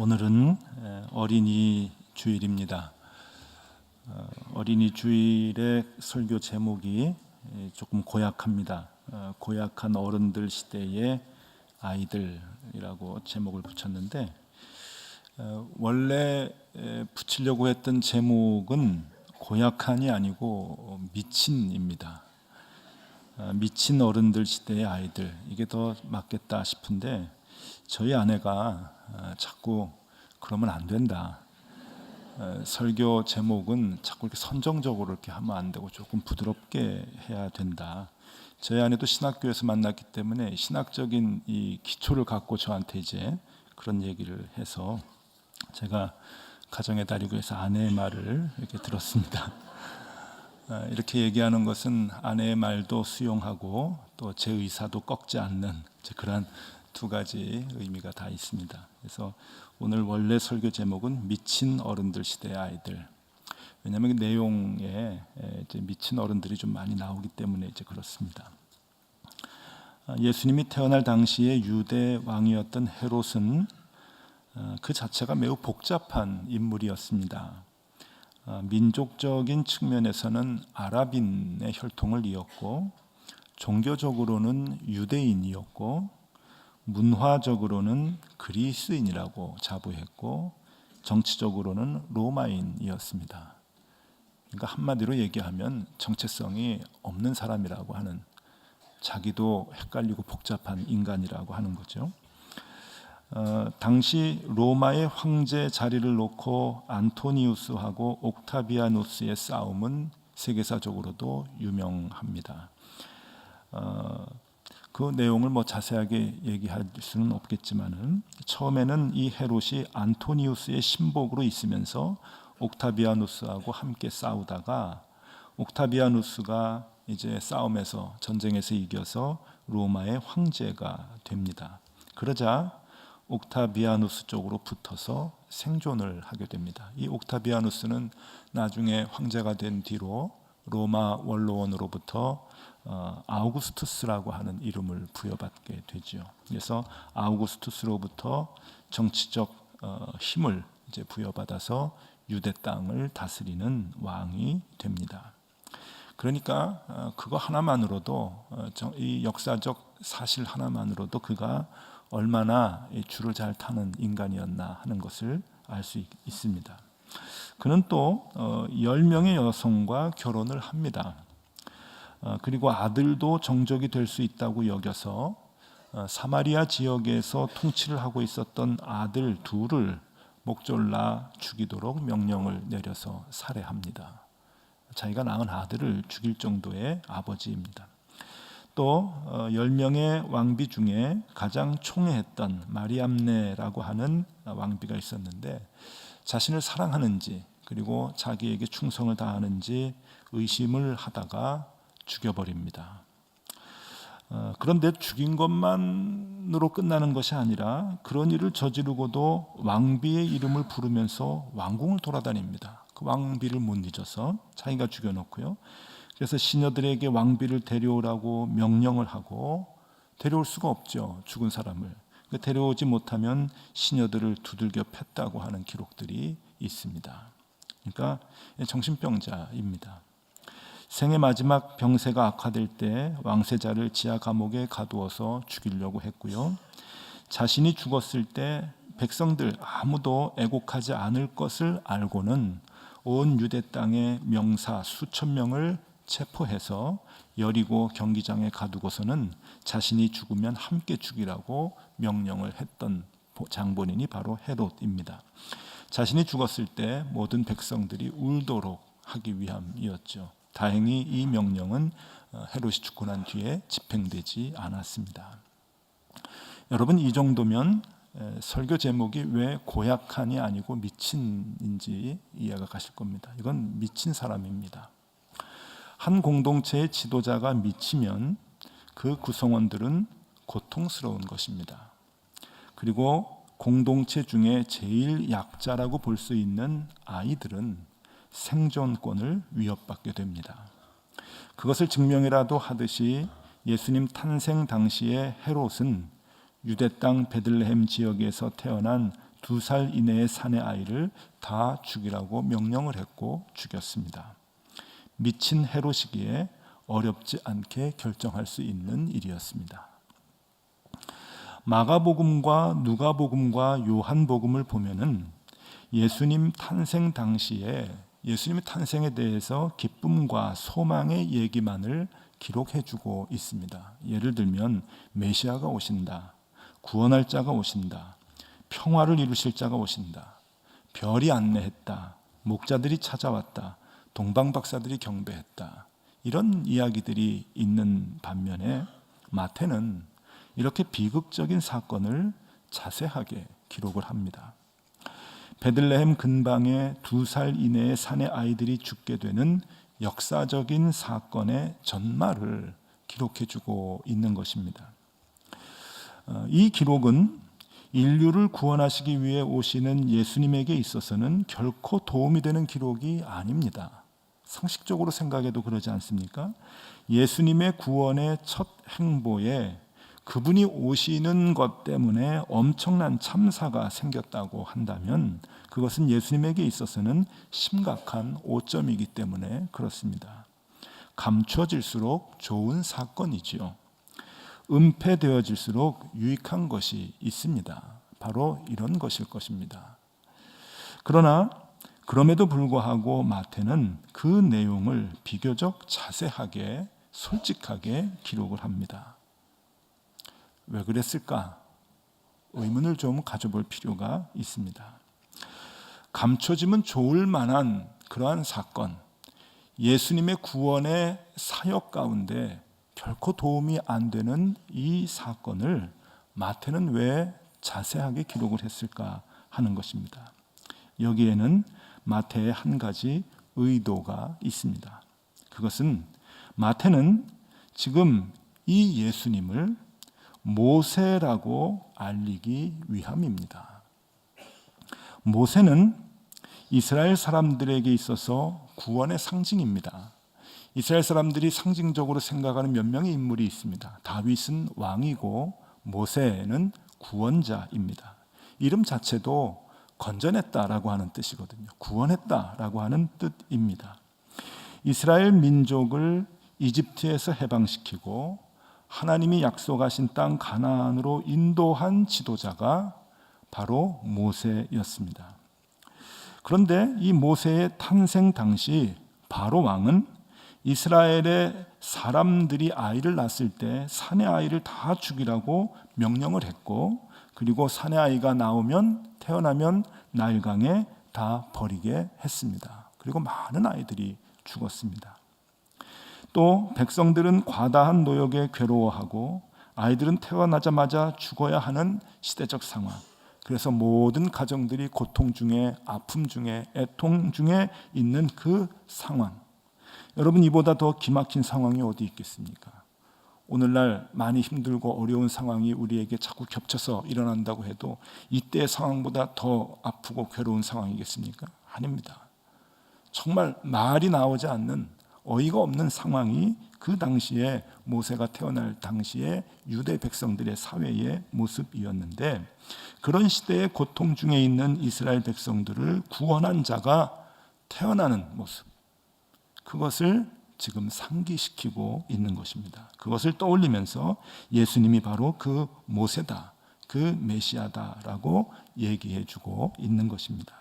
오늘은 어린이 주일입니다. 어린이 주일의 설교 제목이 조금 고약합니다. 고약한 어른들 시대의 아이들이라고 제목을 붙였는데, 원래 붙이려고 했던 제목은 고약한이 아니고 미친입니다. 미친 어른들 시대의 아이들, 이게 더 맞겠다 싶은데 저희 아내가 자꾸 그러면 안 된다, 설교 제목은 자꾸 이렇게 선정적으로 이렇게 하면 안 되고 조금 부드럽게 해야 된다. 저희 아내도 신학교에서 만났기 때문에 신학적인 이 기초를 갖고 저한테 이제 그런 얘기를 해서 제가 가정의 달이고 해서 아내의 말을 이렇게 들었습니다. 이렇게 얘기하는 것은 아내의 말도 수용하고 또 제 의사도 꺾지 않는 그러한 두 가지 의미가 다 있습니다. 그래서 오늘 원래 설교 제목은 미친 어른들 시대의 아이들. 왜냐하면 그 내용에 이제 미친 어른들이 좀 많이 나오기 때문에 이제 그렇습니다. 예수님이 태어날 당시에 유대 왕이었던 헤롯은 그 자체가 매우 복잡한 인물이었습니다. 민족적인 측면에서는 아랍인의 혈통을 이었고, 종교적으로는 유대인이었고, 문화적으로는 그리스인이라고 자부했고, 정치적으로는 로마인이었습니다. 그러니까 한마디로 얘기하면 정체성이 없는 사람이라고 하는, 자기도 헷갈리고 복잡한 인간이라고 하는 거죠. 당시 로마의 황제 자리를 놓고 안토니우스하고 옥타비아누스의 싸움은 세계사적으로도 유명합니다. 그 내용을 자세하게 얘기할 수는 없겠지만은, 처음에는 이 헤롯이 안토니우스의 신복으로 있으면서 옥타비아누스하고 함께 싸우다가 옥타비아누스가 이제 싸움에서, 전쟁에서 이겨서 로마의 황제가 됩니다. 그러자 옥타비아누스 쪽으로 붙어서 생존을 하게 됩니다. 이 옥타비아누스는 나중에 황제가 된 뒤로 로마 원로원으로부터 아우구스투스라고 하는 이름을 부여받게 되죠. 그래서 아우구스투스로부터 정치적 힘을 이제 부여받아서 유대 땅을 다스리는 왕이 됩니다. 그러니까 그거 하나만으로도, 이 역사적 사실 하나만으로도 그가 얼마나 줄을 잘 타는 인간이었나 하는 것을 알 수 있습니다. 그는 또 10명의 여성과 결혼을 합니다. 그리고 아들도 정족이 될 수 있다고 여겨서 사마리아 지역에서 통치를 하고 있었던 아들 둘을 목졸라 죽이도록 명령을 내려서 살해합니다. 자기가 낳은 아들을 죽일 정도의 아버지입니다. 또 10명의 왕비 중에 가장 총애했던 마리암네라고 하는 왕비가 있었는데, 자신을 사랑하는지 그리고 자기에게 충성을 다하는지 의심을 하다가 죽여버립니다. 그런데 죽인 것만으로 끝나는 것이 아니라 그런 일을 저지르고도 왕비의 이름을 부르면서 왕궁을 돌아다닙니다. 그 왕비를 못 잊어서 자기가 죽여놓고요. 그래서 시녀들에게 왕비를 데려오라고 명령을 하고, 데려올 수가 없죠, 죽은 사람을. 데려오지 못하면 시녀들을 두들겨 팼다고 하는 기록들이 있습니다. 그러니까 정신병자입니다. 생의 마지막 병세가 악화될 때 왕세자를 지하 감옥에 가두어서 죽이려고 했고요. 자신이 죽었을 때 백성들 아무도 애곡하지 않을 것을 알고는 온 유대 땅의 명사 수천 명을 체포해서 여리고 경기장에 가두고서는 자신이 죽으면 함께 죽이라고 명령을 했던 장본인이 바로 헤롯입니다. 자신이 죽었을 때 모든 백성들이 울도록 하기 위함이었죠. 다행히 이 명령은 헤롯이 죽고 난 뒤에 집행되지 않았습니다. 여러분, 이 정도면 설교 제목이 왜 고약한이 아니고 미친인지 이해가 가실 겁니다. 이건 미친 사람입니다. 한 공동체의 지도자가 미치면 그 구성원들은 고통스러운 것입니다. 그리고 공동체 중에 제일 약자라고 볼 수 있는 아이들은 생존권을 위협받게 됩니다. 그것을 증명이라도 하듯이 예수님 탄생 당시에 헤롯은 유대 땅 베들레헴 지역에서 태어난 2살 이내의 사내 아이를 다 죽이라고 명령을 했고 죽였습니다. 미친 헤롯이기에 어렵지 않게 결정할 수 있는 일이었습니다. 마가복음과 누가복음과 요한복음을 보면은 예수님 탄생 당시에 예수님의 탄생에 대해서 기쁨과 소망의 얘기만을 기록해주고 있습니다. 예를 들면 메시아가 오신다, 구원할 자가 오신다, 평화를 이루실 자가 오신다, 별이 안내했다, 목자들이 찾아왔다, 동방박사들이 경배했다, 이런 이야기들이 있는 반면에 마태는 이렇게 비극적인 사건을 자세하게 기록을 합니다. 베들레헴 근방에 2살 이내의 사내 아이들이 죽게 되는 역사적인 사건의 전말을 기록해주고 있는 것입니다. 이 기록은 인류를 구원하시기 위해 오시는 예수님에게 있어서는 결코 도움이 되는 기록이 아닙니다. 상식적으로 생각해도 그러지 않습니까? 예수님의 구원의 첫 행보에 그분이 오시는 것 때문에 엄청난 참사가 생겼다고 한다면 그것은 예수님에게 있어서는 심각한 오점이기 때문에 그렇습니다. 감춰질수록 좋은 사건이지요. 은폐되어질수록 유익한 것이 있습니다. 바로 이런 것일 것입니다. 그러나 그럼에도 불구하고 마태는 그 내용을 비교적 자세하게 솔직하게 기록을 합니다. 왜 그랬을까? 의문을 좀 가져볼 필요가 있습니다. 감춰지면 좋을 만한 그러한 사건, 예수님의 구원의 사역 가운데 결코 도움이 안 되는 이 사건을 마태는 왜 자세하게 기록을 했을까 하는 것입니다. 여기에는 마태의 한 가지 의도가 있습니다. 그것은 마태는 지금 이 예수님을 모세라고 알리기 위함입니다. 모세는 이스라엘 사람들에게 있어서 구원의 상징입니다. 이스라엘 사람들이 상징적으로 생각하는 몇 명의 인물이 있습니다. 다윗은 왕이고 모세는 구원자입니다. 이름 자체도 건져냈다라고 하는 뜻이거든요. 구원했다라고 하는 뜻입니다. 이스라엘 민족을 이집트에서 해방시키고 하나님이 약속하신 땅 가나안으로 인도한 지도자가 바로 모세였습니다. 그런데 이 모세의 탄생 당시 바로 왕은 이스라엘의 사람들이 아이를 낳았을 때 사내 아이를 다 죽이라고 명령을 했고, 그리고 사내 아이가 태어나면 나일강에 다 버리게 했습니다. 그리고 많은 아이들이 죽었습니다. 또 백성들은 과다한 노역에 괴로워하고 아이들은 태어나자마자 죽어야 하는 시대적 상황. 그래서 모든 가정들이 고통 중에, 아픔 중에, 애통 중에 있는 그 상황. 여러분, 이보다 더 기막힌 상황이 어디 있겠습니까? 오늘날 많이 힘들고 어려운 상황이 우리에게 자꾸 겹쳐서 일어난다고 해도 이때의 상황보다 더 아프고 괴로운 상황이겠습니까? 아닙니다. 정말 말이 나오지 않는 어이가 없는 상황이 그 당시에 모세가 태어날 당시에 유대 백성들의 사회의 모습이었는데, 그런 시대의 고통 중에 있는 이스라엘 백성들을 구원한 자가 태어나는 모습, 그것을 지금 상기시키고 있는 것입니다. 그것을 떠올리면서 예수님이 바로 그 모세다, 그 메시아다라고 얘기해주고 있는 것입니다.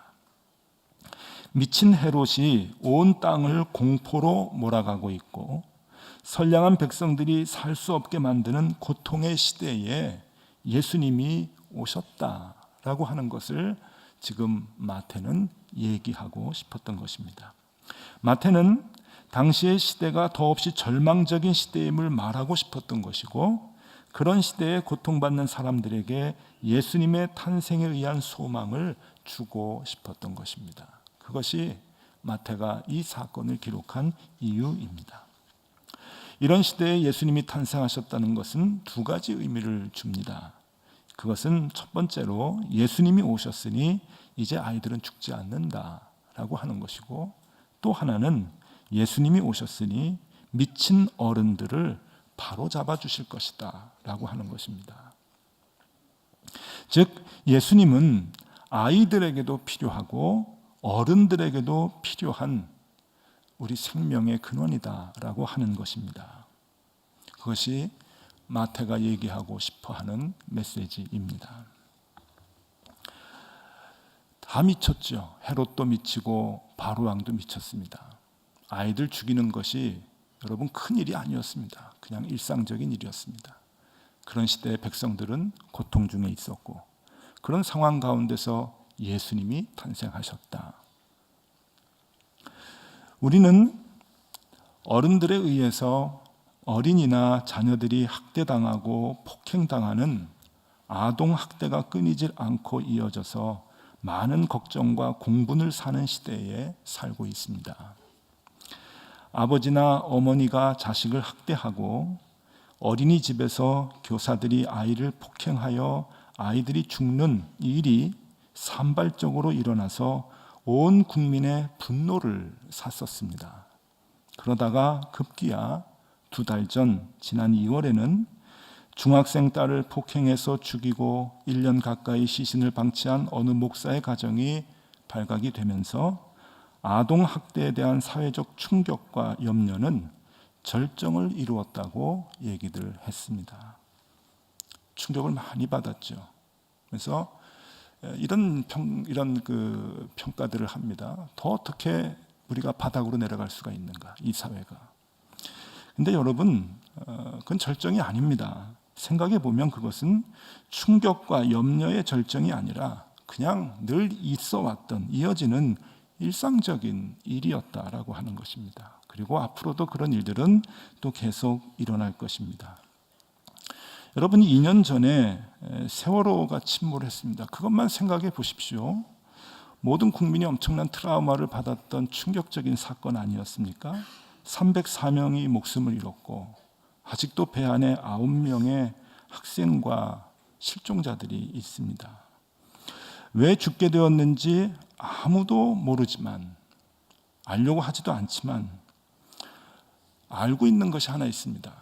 미친 헤롯이 온 땅을 공포로 몰아가고 있고 선량한 백성들이 살 수 없게 만드는 고통의 시대에 예수님이 오셨다라고 하는 것을 지금 마태는 얘기하고 싶었던 것입니다. 마태는 당시의 시대가 더없이 절망적인 시대임을 말하고 싶었던 것이고, 그런 시대에 고통받는 사람들에게 예수님의 탄생에 의한 소망을 주고 싶었던 것입니다. 그것이 마태가 이 사건을 기록한 이유입니다. 이런 시대에 예수님이 탄생하셨다는 것은 두 가지 의미를 줍니다. 그것은 첫 번째로 예수님이 오셨으니 이제 아이들은 죽지 않는다라고 하는 것이고, 또 하나는 예수님이 오셨으니 미친 어른들을 바로 잡아 주실 것이다 라고 하는 것입니다. 즉 예수님은 아이들에게도 필요하고 어른들에게도 필요한 우리 생명의 근원이다라고 하는 것입니다. 그것이 마태가 얘기하고 싶어하는 메시지입니다. 다 미쳤죠. 헤롯도 미치고 바로왕도 미쳤습니다. 아이들 죽이는 것이 여러분 큰 일이 아니었습니다. 그냥 일상적인 일이었습니다. 그런 시대의 백성들은 고통 중에 있었고 그런 상황 가운데서 예수님이 탄생하셨다. 우리는 어른들에 의해서 어린이나 자녀들이 학대당하고 폭행당하는 아동학대가 끊이질 않고 이어져서 많은 걱정과 공분을 사는 시대에 살고 있습니다. 아버지나 어머니가 자식을 학대하고 어린이집에서 교사들이 아이를 폭행하여 아이들이 죽는 일이 산발적으로 일어나서 온 국민의 분노를 샀었습니다. 그러다가 급기야 2달 전 지난 2월에는 중학생 딸을 폭행해서 죽이고 1년 가까이 시신을 방치한 어느 목사의 가정이 발각이 되면서 아동학대에 대한 사회적 충격과 염려는 절정을 이루었다고 얘기들 했습니다. 충격을 많이 받았죠. 그래서 이런 평가들을 합니다. 더 어떻게 우리가 바닥으로 내려갈 수가 있는가, 이 사회가. 근데 여러분, 그건 절정이 아닙니다. 생각해 보면 그것은 충격과 염려의 절정이 아니라 그냥 늘 있어 왔던 이어지는 일상적인 일이었다라고 하는 것입니다. 그리고 앞으로도 그런 일들은 또 계속 일어날 것입니다. 여러분이 2년 전에 세월호가 침몰했습니다. 그것만 생각해 보십시오. 모든 국민이 엄청난 트라우마를 받았던 충격적인 사건 아니었습니까? 304명이 목숨을 잃었고 아직도 배 안에 9명의 학생과 실종자들이 있습니다. 왜 죽게 되었는지 아무도 모르지만, 알려고 하지도 않지만 알고 있는 것이 하나 있습니다.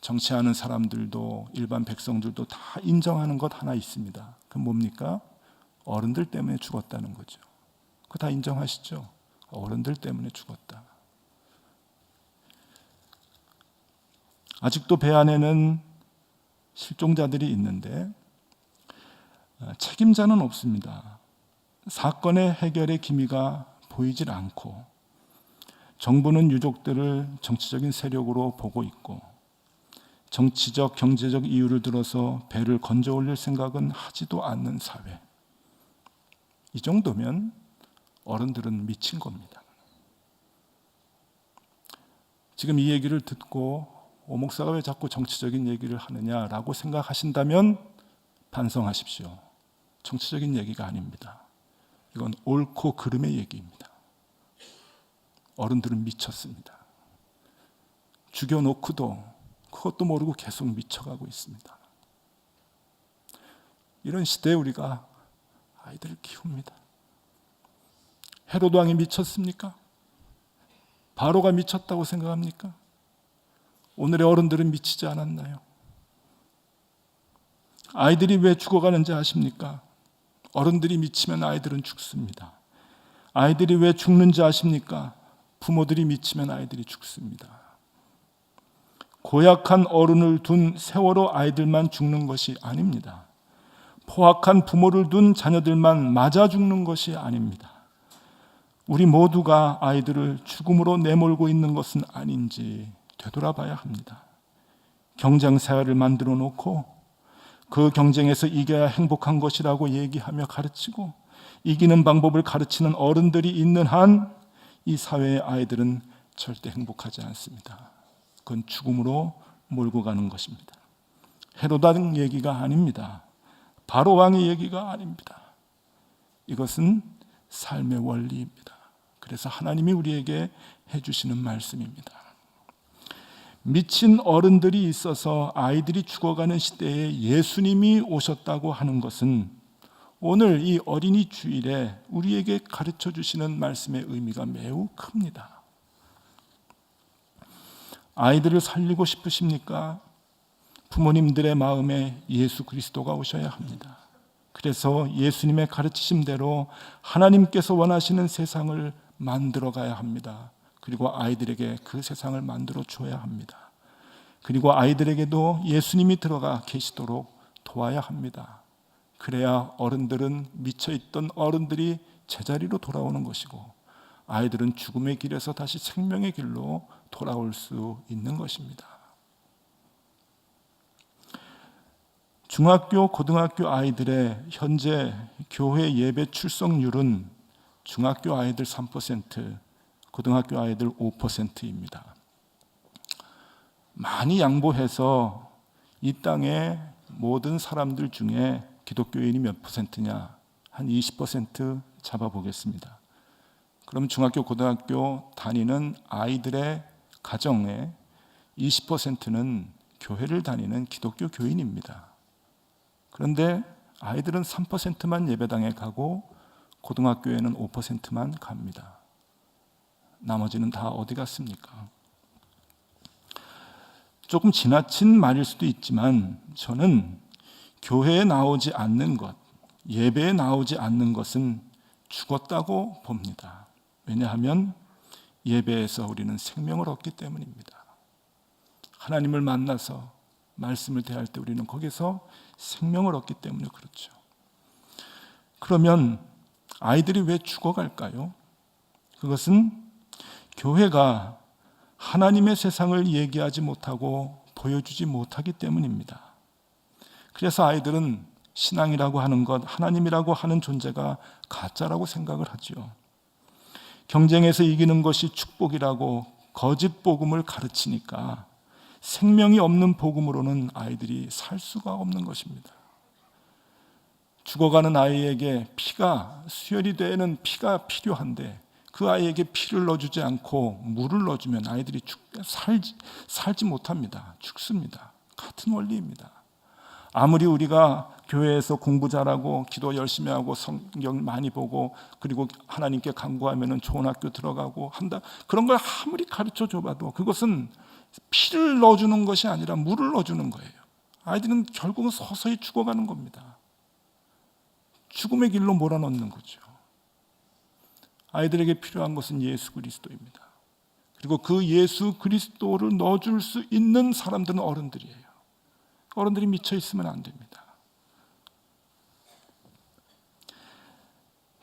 정치하는 사람들도 일반 백성들도 다 인정하는 것 하나 있습니다. 그건 뭡니까? 어른들 때문에 죽었다는 거죠. 그거 다 인정하시죠? 어른들 때문에 죽었다. 아직도 배 안에는 실종자들이 있는데 책임자는 없습니다. 사건의 해결의 기미가 보이질 않고 정부는 유족들을 정치적인 세력으로 보고 있고 정치적, 경제적 이유를 들어서 배를 건져 올릴 생각은 하지도 않는 사회. 이 정도면 어른들은 미친 겁니다. 지금 이 얘기를 듣고 목사가 왜 자꾸 정치적인 얘기를 하느냐라고 생각하신다면 반성하십시오. 정치적인 얘기가 아닙니다. 이건 옳고 그름의 얘기입니다. 어른들은 미쳤습니다. 죽여놓고도 그것도 모르고 계속 미쳐가고 있습니다. 이런 시대에 우리가 아이들을 키웁니다. 헤롯 왕이 미쳤습니까? 바로가 미쳤다고 생각합니까? 오늘의 어른들은 미치지 않았나요? 아이들이 왜 죽어가는지 아십니까? 어른들이 미치면 아이들은 죽습니다. 아이들이 왜 죽는지 아십니까? 부모들이 미치면 아이들이 죽습니다. 고약한 어른을 둔 세월호 아이들만 죽는 것이 아닙니다. 포악한 부모를 둔 자녀들만 맞아 죽는 것이 아닙니다. 우리 모두가 아이들을 죽음으로 내몰고 있는 것은 아닌지 되돌아봐야 합니다. 경쟁사회를 만들어 놓고 그 경쟁에서 이겨야 행복한 것이라고 얘기하며 가르치고 이기는 방법을 가르치는 어른들이 있는 한 이 사회의 아이들은 절대 행복하지 않습니다. 그건 죽음으로 몰고 가는 것입니다. 헤롯 왕 얘기가 아닙니다. 바로 왕의 얘기가 아닙니다. 이것은 삶의 원리입니다. 그래서 하나님이 우리에게 해주시는 말씀입니다. 미친 어른들이 있어서 아이들이 죽어가는 시대에 예수님이 오셨다고 하는 것은 오늘 이 어린이 주일에 우리에게 가르쳐 주시는 말씀의 의미가 매우 큽니다. 아이들을 살리고 싶으십니까? 부모님들의 마음에 예수 그리스도가 오셔야 합니다. 그래서 예수님의 가르치심대로 하나님께서 원하시는 세상을 만들어 가야 합니다. 그리고 아이들에게 그 세상을 만들어 줘야 합니다. 그리고 아이들에게도 예수님이 들어가 계시도록 도와야 합니다. 그래야 어른들은, 미쳐있던 어른들이 제자리로 돌아오는 것이고 아이들은 죽음의 길에서 다시 생명의 길로 돌아올 수 있는 것입니다. 중학교, 고등학교 아이들의 현재 교회 예배 출석률은 중학교 아이들 3%, 고등학교 아이들 5%입니다. 많이 양보해서 이 땅의 모든 사람들 중에 기독교인이 몇 %냐? 한 20% 잡아보겠습니다. 그럼 중학교, 고등학교 다니는 아이들의 가정의 20%는 교회를 다니는 기독교 교인입니다. 그런데 아이들은 3%만 예배당에 가고 고등학교에는 5%만 갑니다. 나머지는 다 어디 갔습니까? 조금 지나친 말일 수도 있지만 저는 교회에 나오지 않는 것, 예배에 나오지 않는 것은 죽었다고 봅니다. 왜냐하면 예배에서 우리는 생명을 얻기 때문입니다. 하나님을 만나서 말씀을 대할 때 우리는 거기서 생명을 얻기 때문에 그렇죠. 그러면 아이들이 왜 죽어갈까요? 그것은 교회가 하나님의 세상을 얘기하지 못하고 보여주지 못하기 때문입니다. 그래서 아이들은 신앙이라고 하는 것, 하나님이라고 하는 존재가 가짜라고 생각을 하죠. 경쟁에서 이기는 것이 축복이라고 거짓 복음을 가르치니까 생명이 없는 복음으로는 아이들이 살 수가 없는 것입니다. 죽어가는 아이에게 피가, 수혈이 되는 피가 필요한데 그 아이에게 피를 넣어주지 않고 물을 넣어주면 아이들이 살지 못합니다. 죽습니다. 같은 원리입니다. 아무리 우리가 교회에서 공부 잘하고 기도 열심히 하고 성경 많이 보고 그리고 하나님께 간구하면 좋은 학교 들어가고 한다, 그런 걸 아무리 가르쳐 줘봐도 그것은 피를 넣어주는 것이 아니라 물을 넣어주는 거예요. 아이들은 결국은 서서히 죽어가는 겁니다. 죽음의 길로 몰아넣는 거죠. 아이들에게 필요한 것은 예수 그리스도입니다. 그리고 그 예수 그리스도를 넣어줄 수 있는 사람들은 어른들이에요. 어른들이 미쳐 있으면 안 됩니다.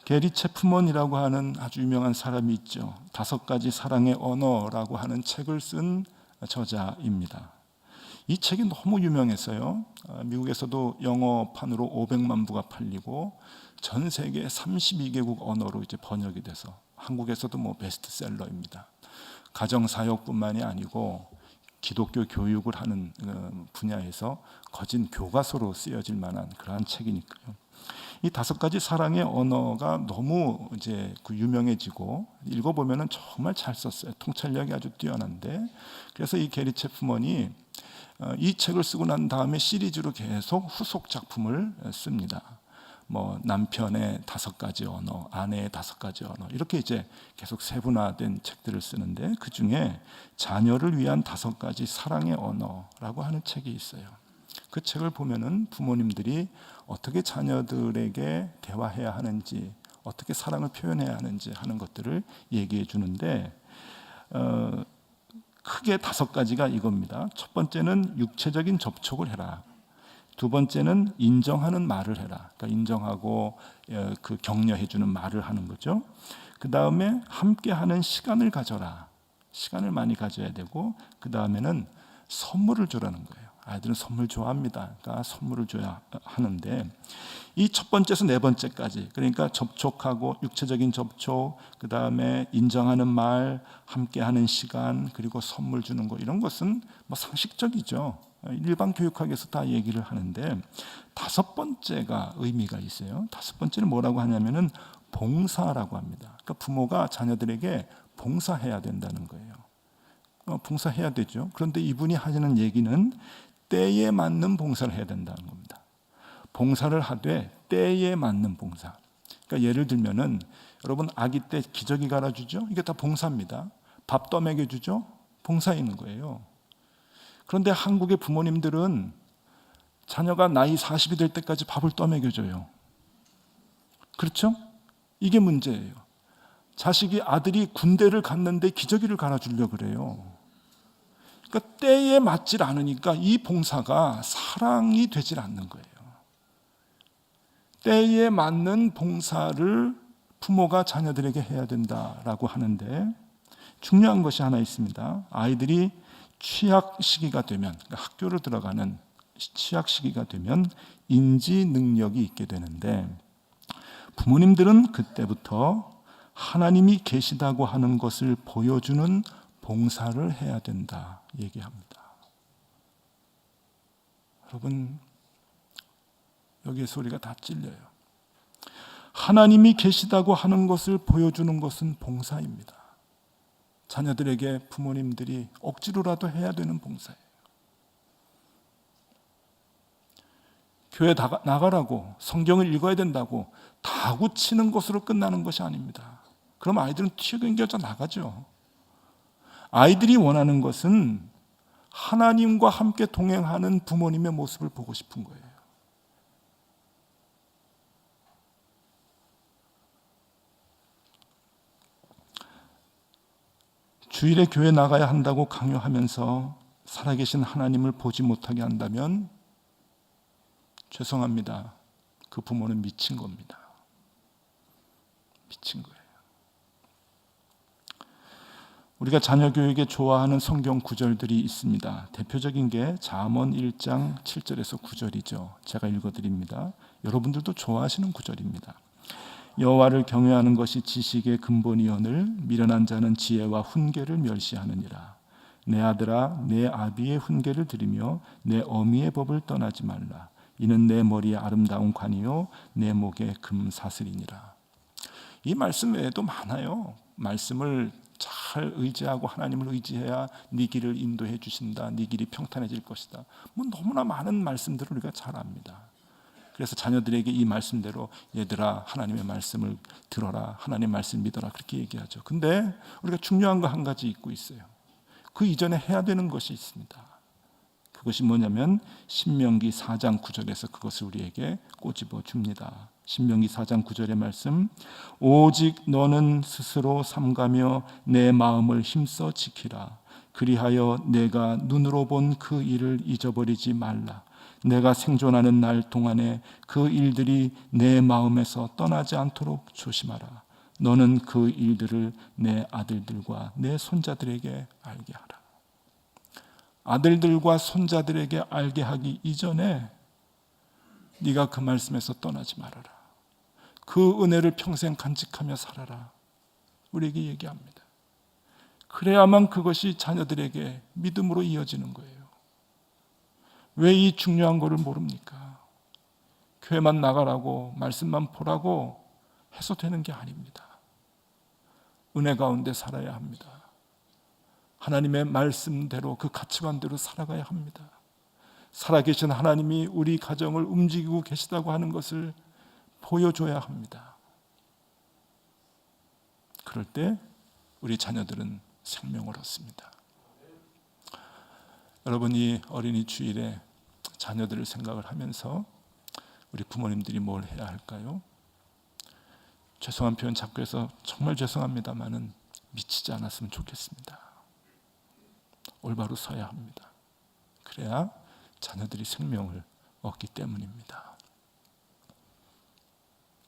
게리 체프먼이라고 하는 아주 유명한 사람이 있죠. 5가지 사랑의 언어라고 하는 책을 쓴 저자입니다. 이 책이 너무 유명해서요, 미국에서도 영어판으로 500만 부가 팔리고 전 세계 32개국 언어로 이제 번역이 돼서 한국에서도 뭐 베스트셀러입니다. 가정사역뿐만이 아니고 기독교 교육을 하는 분야에서 거진 교과서로 쓰여질 만한 그러한 책이니까요. 이 5가지 사랑의 언어가 너무 이제 유명해지고 읽어보면은 정말 잘 썼어요. 통찰력이 아주 뛰어난데, 그래서 이 게리 체프먼이 이 책을 쓰고 난 다음에 시리즈로 계속 후속 작품을 씁니다. 뭐 남편의 5가지 언어, 아내의 5가지 언어, 이렇게 이제 계속 세분화된 책들을 쓰는데 그 중에 자녀를 위한 5가지 사랑의 언어라고 하는 책이 있어요. 그 책을 보면은 부모님들이 어떻게 자녀들에게 대화해야 하는지, 어떻게 사랑을 표현해야 하는지 하는 것들을 얘기해 주는데 크게 5가지가 이겁니다. 첫 번째는 육체적인 접촉을 해라. 두 번째는 인정하는 말을 해라. 그러니까 인정하고 그 격려해 주는 말을 하는 거죠. 그 다음에 함께하는 시간을 가져라. 시간을 많이 가져야 되고, 그 다음에는 선물을 주라는 거예요. 아이들은 선물 좋아합니다. 그러니까 선물을 줘야 하는데 이 첫 번째에서 4번째까지, 그러니까 접촉하고 육체적인 접촉, 그 다음에 인정하는 말, 함께하는 시간, 그리고 선물 주는 거, 이런 것은 뭐 상식적이죠. 일반 교육학에서 다 얘기를 하는데 5번째가 의미가 있어요. 5번째는 뭐라고 하냐면은 봉사라고 합니다. 그러니까 부모가 자녀들에게 봉사해야 된다는 거예요. 봉사해야 되죠. 그런데 이분이 하시는 얘기는 때에 맞는 봉사를 해야 된다는 겁니다. 봉사를 하되 때에 맞는 봉사. 그러니까 예를 들면은 여러분 아기 때 기저귀 갈아주죠. 이게 다 봉사입니다. 밥 떠먹여주죠. 봉사인 거예요. 그런데 한국의 부모님들은 자녀가 나이 40이 될 때까지 밥을 떠먹여줘요. 그렇죠? 이게 문제예요. 자식이 아들이 군대를 갔는데 기저귀를 갈아주려고 그래요. 그러니까 때에 맞질 않으니까 이 봉사가 사랑이 되질 않는 거예요. 때에 맞는 봉사를 부모가 자녀들에게 해야 된다라고 하는데 중요한 것이 하나 있습니다. 아이들이 취학 시기가 되면, 그러니까 학교를 들어가는 취학 시기가 되면 인지 능력이 있게 되는데 부모님들은 그때부터 하나님이 계시다고 하는 것을 보여주는 봉사를 해야 된다 얘기합니다. 여러분, 여기에 소리가 다 찔려요. 하나님이 계시다고 하는 것을 보여주는 것은 봉사입니다. 자녀들에게 부모님들이 억지로라도 해야 되는 봉사예요. 교회 나가라고, 성경을 읽어야 된다고 다구치는 것으로 끝나는 것이 아닙니다. 그럼 아이들은 튀어경겨져 나가죠. 아이들이 원하는 것은 하나님과 함께 동행하는 부모님의 모습을 보고 싶은 거예요. 주일에 교회 나가야 한다고 강요하면서 살아계신 하나님을 보지 못하게 한다면 죄송합니다. 그 부모는 미친 겁니다. 미친 거예요. 우리가 자녀 교육에 좋아하는 성경 구절들이 있습니다. 대표적인 게 잠언 1장 7절에서 9절이죠. 제가 읽어드립니다. 여러분들도 좋아하시는 구절입니다. 여호와를 경외하는 것이 지식의 근본이오늘 미련한 자는 지혜와 훈계를 멸시하느니라. 내 아들아 내 아비의 훈계를 들으며 내 어미의 법을 떠나지 말라. 이는 내 머리에 아름다운 관이요 내 목에 금사슬이니라. 이 말씀 외에도 많아요. 말씀을 잘 의지하고 하나님을 의지해야 네 길을 인도해 주신다. 네 길이 평탄해질 것이다. 뭐 너무나 많은 말씀들을 우리가 잘 압니다. 그래서 자녀들에게 이 말씀대로 얘들아 하나님의 말씀을 들어라. 하나님의 말씀을 믿어라. 그렇게 얘기하죠. 근데 우리가 중요한 거 한 가지 잊고 있어요. 그 이전에 해야 되는 것이 있습니다. 그것이 뭐냐면 신명기 4장 9절에서 그것을 우리에게 꼬집어 줍니다. 신명기 4장 9절의 말씀, 오직 너는 스스로 삼가며 내 마음을 힘써 지키라. 그리하여 내가 눈으로 본 그 일을 잊어버리지 말라. 내가 생존하는 날 동안에 그 일들이 내 마음에서 떠나지 않도록 조심하라. 너는 그 일들을 내 아들들과 내 손자들에게 알게 하라. 아들들과 손자들에게 알게 하기 이전에 네가 그 말씀에서 떠나지 말아라. 그 은혜를 평생 간직하며 살아라. 우리에게 얘기합니다. 그래야만 그것이 자녀들에게 믿음으로 이어지는 거예요. 왜 이 중요한 거를 모릅니까? 교회만 나가라고 말씀만 보라고 해서 되는 게 아닙니다. 은혜 가운데 살아야 합니다. 하나님의 말씀대로 그 가치관대로 살아가야 합니다. 살아계신 하나님이 우리 가정을 움직이고 계시다고 하는 것을 보여줘야 합니다. 그럴 때 우리 자녀들은 생명을 얻습니다. 여러분, 이 어린이 주일에 자녀들을 생각을 하면서 우리 부모님들이 뭘 해야 할까요? 죄송한 표현 자꾸 해서 정말 죄송합니다만은 미치지 않았으면 좋겠습니다. 올바로 서야 합니다. 그래야 자녀들이 생명을 얻기 때문입니다.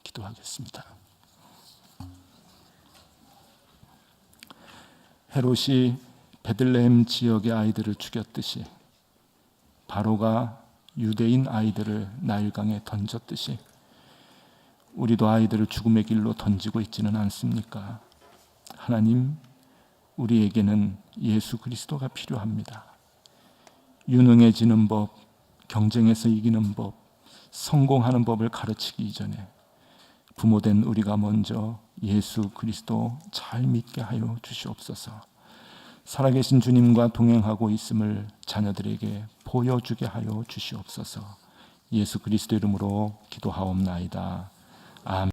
기도하겠습니다. 헤롯이 베들레헴 지역의 아이들을 죽였듯이 바로가 유대인 아이들을 나일강에 던졌듯이 우리도 아이들을 죽음의 길로 던지고 있지는 않습니까? 하나님, 우리에게는 예수 그리스도가 필요합니다. 유능해지는 법, 경쟁에서 이기는 법, 성공하는 법을 가르치기 이전에 부모된 우리가 먼저 예수 그리스도 잘 믿게 하여 주시옵소서. 살아계신 주님과 동행하고 있음을 자녀들에게 보여주게 하여 주시옵소서. 예수 그리스도 이름으로 기도하옵나이다. 아멘.